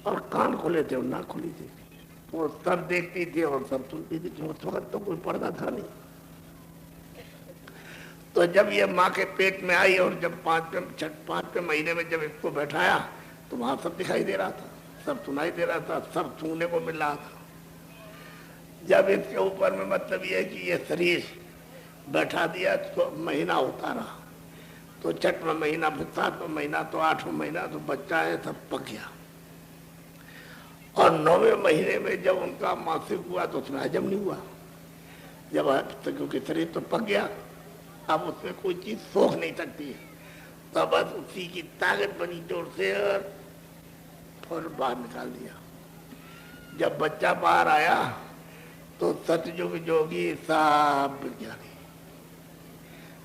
और कान खुले थे और नाक खुली थी। वो सब देखती थी और सब सुनती थी। उस वक्त तो कोई पर्दा था नहीं। तो जब ये माँ के पेट में आई और जब पांचवें महीने में जब इसको बैठाया तो वहां सब दिखाई दे रहा था, सब सुनाई दे रहा था, सब छूने को मिल रहा था। जब इसके ऊपर में मतलब ये है कि ये शरीर बैठा दिया तो महीना होता रहा, तो 6वां महीना, फिर 7वां महीना, तो 8वां महीना, तो बच्चा है सब पक गया। और 9वें महीने में जब उनका मासिक हुआ तो उसमें हजम नहीं हुआ। जब तो क्योंकि शरीर तो पक गया, अब उसमें कोई चीज सोख नहीं सकती है, तो बस उसी की ताकत बनी जोर से और बाहर निकाल दिया। जब बच्चा बाहर आया तो सतयुग जोगी सब विज्ञानी,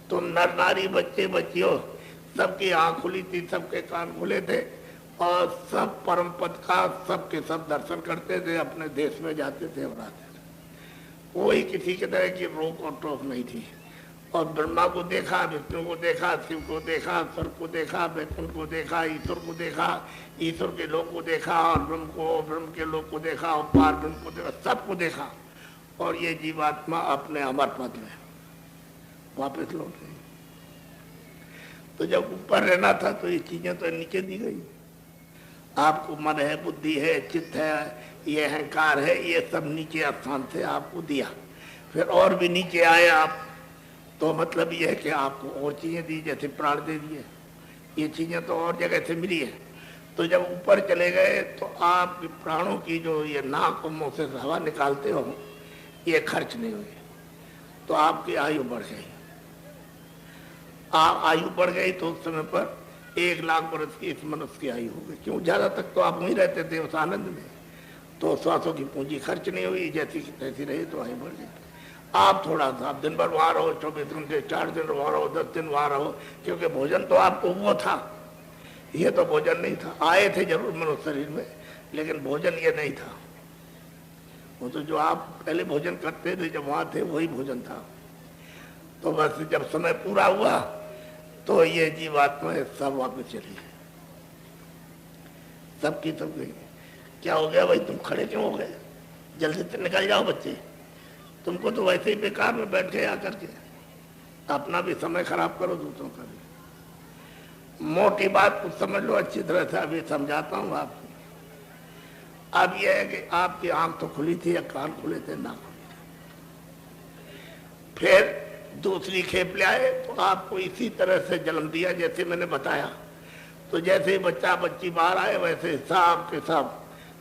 तुम नर नारी बच्चे बच्चियों सबकी आंख खुली थी, सबके कान खुले थे और सब परम पद का सबके सब दर्शन करते थे, अपने देश में जाते थे और आते थे। कोई किसी के तरह की रोक और टोक नहीं थी। और ब्रह्मा को देखा, विष्णु को देखा, शिव को देखा, सर को देखा, वैकुंठ को देखा, ईश्वर को देखा, ईश्वर के लोग को देखा, और ब्रह्म के लोग को देखा, और पार ब्रह्म को देखा, सबको देखा। और ये जीवात्मा अपने अमर पद में वापस लौट गई। तो जब ऊपर रहना था तो ये चीजें तो नीचे दी गई। आपको मन है, बुद्धि है, चित्त है, ये अहंकार है, ये सब नीचे स्थान से आपको दिया। फिर और भी नीचे आए आप, तो मतलब ये है कि आपको और चीजें दी, जैसे प्राण दे दिए, ये चीजें तो और जगह से मिली है। तो जब ऊपर चले गए तो आप प्राणों की जो ये नाक और मुंह से हवा निकालते हो, ये खर्च नहीं हुई, तो आपकी आयु बढ़ गई। आयु बढ़ गई तो उस समय पर 1 लाख वर्ष की इस मनुष्य की आयु हो गई। क्यों? ज्यादा तक तो आप वहीं रहते थे उस आनंद में, तो श्वासों की पूंजी खर्च नहीं हुई, जैसी तैसी रही, तो आयु बढ़ गई। आप थोड़ा सा दिन भर वहां रहो, 24 घंटे, 4 दिन वहां रहो, 10 दिन वहां रहो, क्योंकि भोजन तो आपको वो था, ये तो भोजन नहीं था। आए थे जरूर मनुष्य शरीर में, लेकिन भोजन ये नहीं था। वो तो जो आप पहले भोजन करते थे जब वहां थे, वही भोजन था। तो बस जब समय पूरा हुआ तो ये जीवात्मा सब वापस चली गई, सबकी सब गई। क्या हो गया भाई, तुम खड़े क्यों हो गए? जल्दी से निकल जाओ बच्चे, तुमको तो वैसे ही बेकार में बैठ गए आकर के, अपना भी समय खराब करो, दूसरों का भी। मोटी बात कुछ समझ लो अच्छी तरह से, अभी समझाता हूँ आपको। अब यह है कि आपकी आंख तो खुली थी या कान खुले थे, ना खुले थे। फिर दूसरी खेप ले आए तो आपको इसी तरह से जन्म दिया जैसे मैंने बताया। तो जैसे ही बच्चा बच्ची बाहर आए, वैसे सब के सब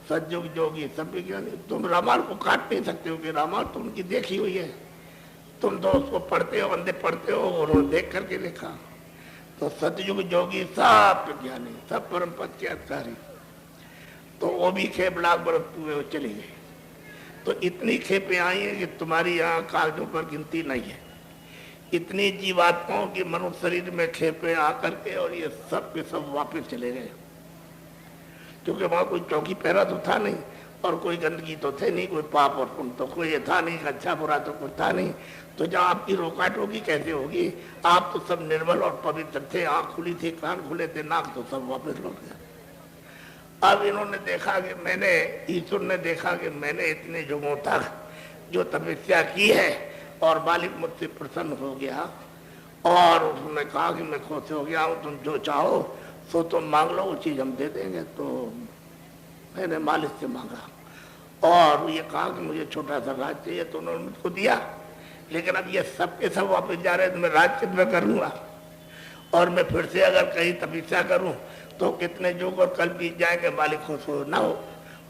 सतयुग जोगी सब विज्ञानी। तुम रामायण को काट नहीं सकते हो कि रामायण तो उनकी देखी हुई है, तुम तो उसको पढ़ते हो, अंधे पढ़ते हो, और देख करके देखा। तो सतयुग जोगी सब विज्ञानी, सब परम पद के अधिकारी, तो वो भी खेप लाख बरस हुए चली गई। तो इतनी खेपें आई हैं कि तुम्हारी यहाँ कागजों पर गिनती नहीं है। इतनी जीवात्माओं की मनुष्य शरीर में खेपें आकर के, और ये सब के सब वापस चले गए, क्योंकि वहां कोई चौकी पहरा तो था नहीं, और कोई गंदगी तो थे नहीं, कोई पाप और पुण्य तो कोई था नहीं, अच्छा बुरा तो कुछ था नहीं। तो जब आपकी रोकाट होगी कैसे होगी? आप तो सब निर्मल और पवित्र थे, आंख खुली थी, कान खुले थे, नाक, तो सब वापस लौट गया। अब इन्होंने देखा कि मैंने, ईश्वर ने देखा कि मैंने इतने युगों तक जो तपस्या की है, और मालिक मुझसे प्रसन्न हो गया, और उसने कहा कि मैं खुश हो गया हूँ, तुम जो चाहो सो तुम मांग लो, वो चीज हम दे देंगे। तो मैंने मालिक से मांगा, और ये कहा कि मुझे छोटा सा राज चाहिए, तो उन्होंने मुझको दिया। लेकिन अब ये सबके सब वापस जा रहे हैं, तो मैं राज कितना करूँगा? और मैं फिर से अगर कहीं तपस्या करूँ तो कितने युग और कल बीत जाएंगे, मालिक खुश हो ना हो,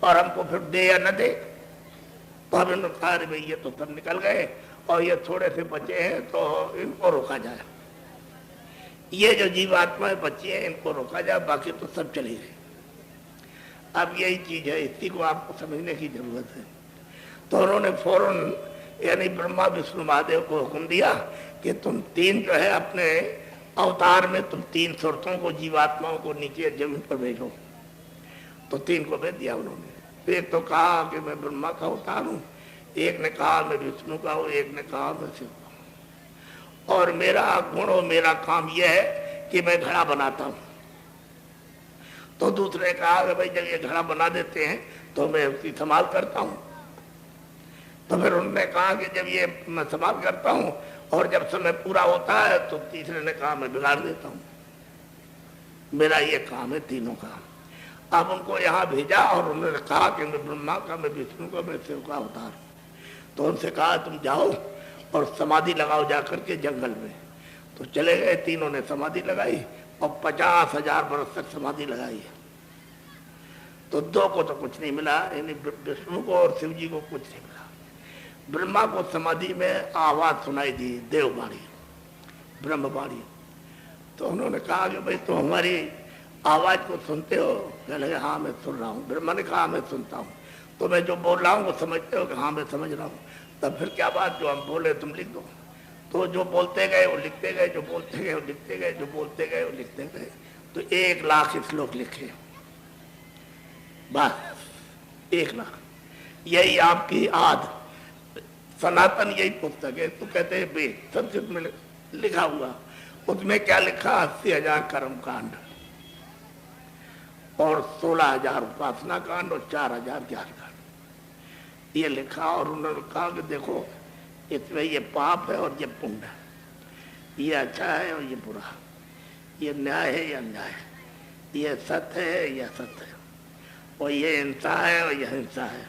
और हमको फिर दे या न दे। तो अब इन्होंने कहा भाई ये तो सब निकल गए, और ये थोड़े से बचे हैं, तो इनको रोका जाए। ये जो जीवात्माएं बची हैं, इनको रोका जाए, बाकी तो सब चली गई। अब यही चीज है, इसी को आपको समझने की जरूरत है। तो उन्होंने फौरन, यानी ब्रह्मा विष्णु महादेव को हुक्म दिया कि तुम 3 जो है अपने अवतार में, तुम 3 सुरतों को, जीवात्माओं को नीचे जमीन पर भेजो। तो 3 को भेज दिया उन्होंने। एक तो कहा कि मैं ब्रह्मा का अवतार हूँ, एक ने कहा मैं विष्णु का हूँ, एक ने कहा मैं शिव का हूँ, और मेरा गुण और मेरा काम यह है कि मैं घड़ा बनाता हूँ। तो दूसरे ने कहा कि भाई जब ये घड़ा बना देते हैं तो मैं उसकी संभाल करता हूँ। तो फिर उन्होंने कहा कि जब ये मैं संभाल करता हूँ और जब समय पूरा होता है तो तीसरे ने कहा मैं बिगाड़ देता हूँ। मेरा ये काम है तीनों का। अब उनको यहाँ भेजा और उन्होंने कहा कि मैं ब्रह्मा का, मैं विष्णु का, मैं शिव का अवतार। तो उनसे कहा तुम जाओ और समाधि लगाओ जाकर के जंगल में। तो चले गए, तीनों ने समाधि लगाई और 50,000 वर्ष तक समाधि लगाई। तो दो को तो कुछ नहीं मिला, यानी विष्णु को और शिव जी को कुछ नहीं मिला। ब्रह्मा को समाधि में आवाज सुनाई दी, देववाणी, ब्रह्मवाणी। तो उन्होंने कहा कि भाई तुम हमारी आवाज को सुनते हो? कहने लगे हाँ मैं सुन रहा हूँ। ब्रह्मा ने कहा मैं सुनता हूँ। तो मैं जो बोल रहा हूँ वो समझते हो? कि हाँ मैं समझ रहा हूँ। तब फिर क्या बात, जो हम बोले तुम लिख दो। तो जो बोलते गए वो लिखते गए, जो बोलते गए वो लिखते गए, जो बोलते गए वो लिखते गए। तो 1 लाख श्लोक लिखे, बस 1 लाख। यही आपकी आद सनातन यही पुस्तक है। तो कहते हैं वेद, संस्कृत में लिखा हुआ। उसमें क्या लिखा? 80,000 कर्म कांड और 16,000 उपासना कांड और 4,000 ज्ञान कांड, ये लिखा। और उन्होंने कहा कि देखो इसमें ये पाप है और ये पुण्य है, ये अच्छा है और ये बुरा, ये न्याय है या अन्याय, ये सत्य है या असत्य है, और ये हिंसा है और यह हिंसा है,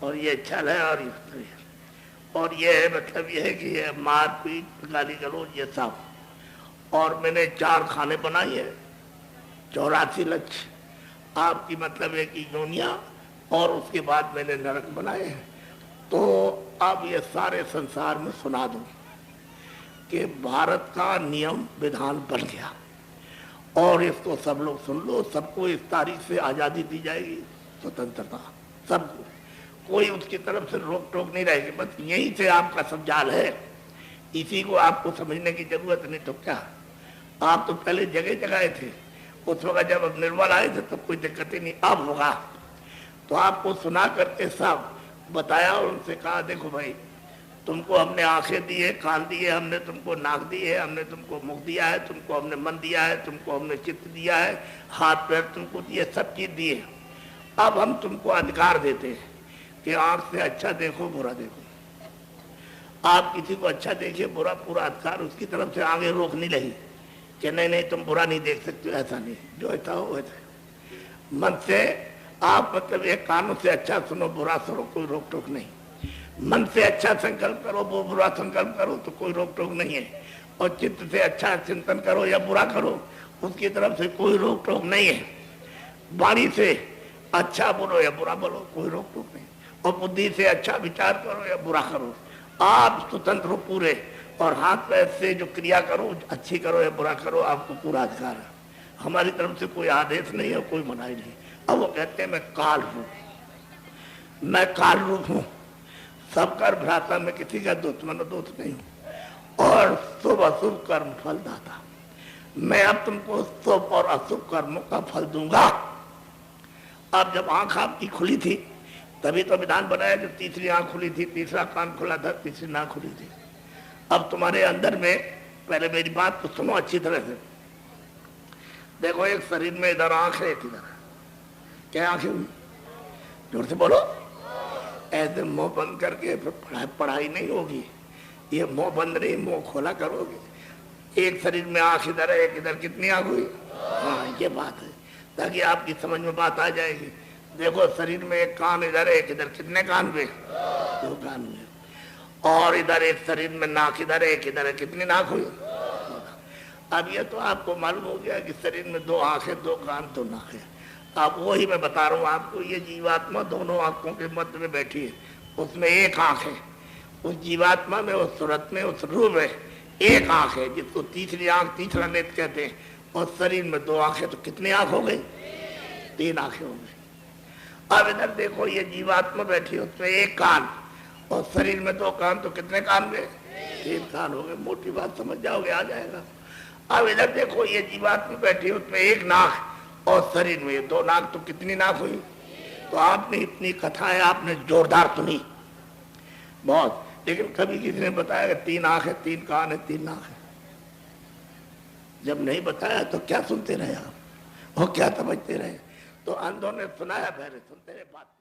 और ये छल है और ये, और ये मतलब ये है कि ये मारपीट, गाली गलौज, ये सब। और मैंने 4 खाने बनाए हैं, 84 लक्ष्य आपकी मतलब है कि योनिया, और उसके बाद मैंने नरक बनाए हैं। तो अब ये सारे संसार में सुना दूं कि भारत का नियम विधान बन गया और इसको सब लोग सुन लो। सबको इस तारीख से आज़ादी दी जाएगी, स्वतंत्रता सबको, कोई उसकी तरफ से रोक टोक नहीं रहेगी। बस यहीं से आपका सब जाल है, इसी को आपको समझने की जरूरत नहीं। तो क्या आप तो पहले जगह जगह थे, उस वक्त जब अब निर्मल आए थे तो कोई दिक्कत ही नहीं। अब होगा तो आपको सुना करके सब बताया और उनसे कहा देखो भाई तुमको हमने आंखें दी है, कान दिए, हमने तुमको नाक दी है, हमने तुमको मुख दिया है, तुमको हमने मन दिया है, तुमको हमने चित्त दिया है, हाथ पैर तुमको दिए, सब चीज दिए। अब हम तुमको अधिकार देते हैं कि आंख से अच्छा देखो बुरा देखो। आप किसी को अच्छा देखिए बुरा, पूरा अधिकार उसकी तरफ से आगे रोक नहीं लगी कि नहीं नहीं तुम बुरा नहीं देख सकते, ऐसा नहीं। जो ऐसा हो वैसा मन से आप मतलब एक कानों से अच्छा सुनो बुरा सुनो, कोई रोक टोक नहीं। मन से अच्छा संकल्प करो, वो बुरा संकल्प करो तो कोई रोक टोक नहीं है। और चित्त से अच्छा चिंतन करो या बुरा करो, उसकी तरफ से कोई रोक टोक नहीं है। वाणी से अच्छा बोलो या बुरा बोलो, कोई रोक टोक नहीं। और बुद्धि से अच्छा विचार करो या बुरा करो, आप स्वतंत्र हो पूरे। और हाथ पैर से जो क्रिया करो, अच्छी करो या बुरा करो, आपको पूरा अधिकार है। हमारी तरफ से कोई आदेश नहीं है, कोई मनाही नहीं। अब वो कहते हैं मैं काल हूं, मैं काल रूप हूं, सबका भ्राता, मैं किसी का दुश्मन दोस्त नहीं हूं, और शुभ अशुभ कर्म फल दाता। मैं अब तुमको शुभ और अशुभ कर्मों का फल दूंगा। अब जब आंख आपकी खुली थी तभी तो विधान बनाया, जब तीसरी आंख खुली थी, तीसरा कान खुला था, तीसरी नाक खुली थी। अब तुम्हारे अंदर में, पहले मेरी बात तो सुनो अच्छी तरह से। देखो एक शरीर में इधर आंख है, एक इधर। क्या आंखें हुई? जोर से बोलो। ऐसे मुंह बंद करके पढ़ाई नहीं होगी। ये मुंह बंद नहीं, मुंह खोला करोगे। एक शरीर में आंख इधर है, एक इधर। कितनी आंख हुई? हाँ ये बात है, ताकि आपकी समझ में बात आ जाएगी। देखो शरीर में एक कान इधर है, एक इधर। कितने कान हुए? 2 कान हुए। और इधर एक शरीर में नाक इधर है, एक इधर है। कितनी नाक हुई? अब ये तो आपको मालूम हो गया कि शरीर में 2 आंखें, 2 कान, 2 नाक है। अब वही मैं बता रहा हूँ आपको। ये जीवात्मा दोनों आंखों के मध्य में बैठी है, उसमें एक आंख है। उस जीवात्मा में, उस सूरत में, उस रूप में एक आंख है, जिसको तीसरी आंख, तीसरा नेत्र कहते हैं। और शरीर में 2 आंखें, तो कितनी आंख हो गई? 3 आंखें हो गई। अब इधर देखो ये जीवात्मा बैठी है, उसमें एक कान, और शरीर में 2 कान, तो कितने कान हुए? 3 कान हो गए। मोटी बात समझ जाओगे, आ जाएगा। अब इधर देखो ये जीवात्मा बैठी है, उसमें एक नाक, और शरीर में 2 नाक, तो कितनी नाक हुई? तो आपने इतनी कथाएं आपने जोरदार सुनी बहुत, लेकिन कभी किसी ने बताया कि 3 आंख है, 3 कान है, 3 नाक है? जब नहीं बताया तो क्या सुनते रहे आप? वो क्या समझते रहे। तो अंधों ने सुनाया, पहले सुनते रहे बात।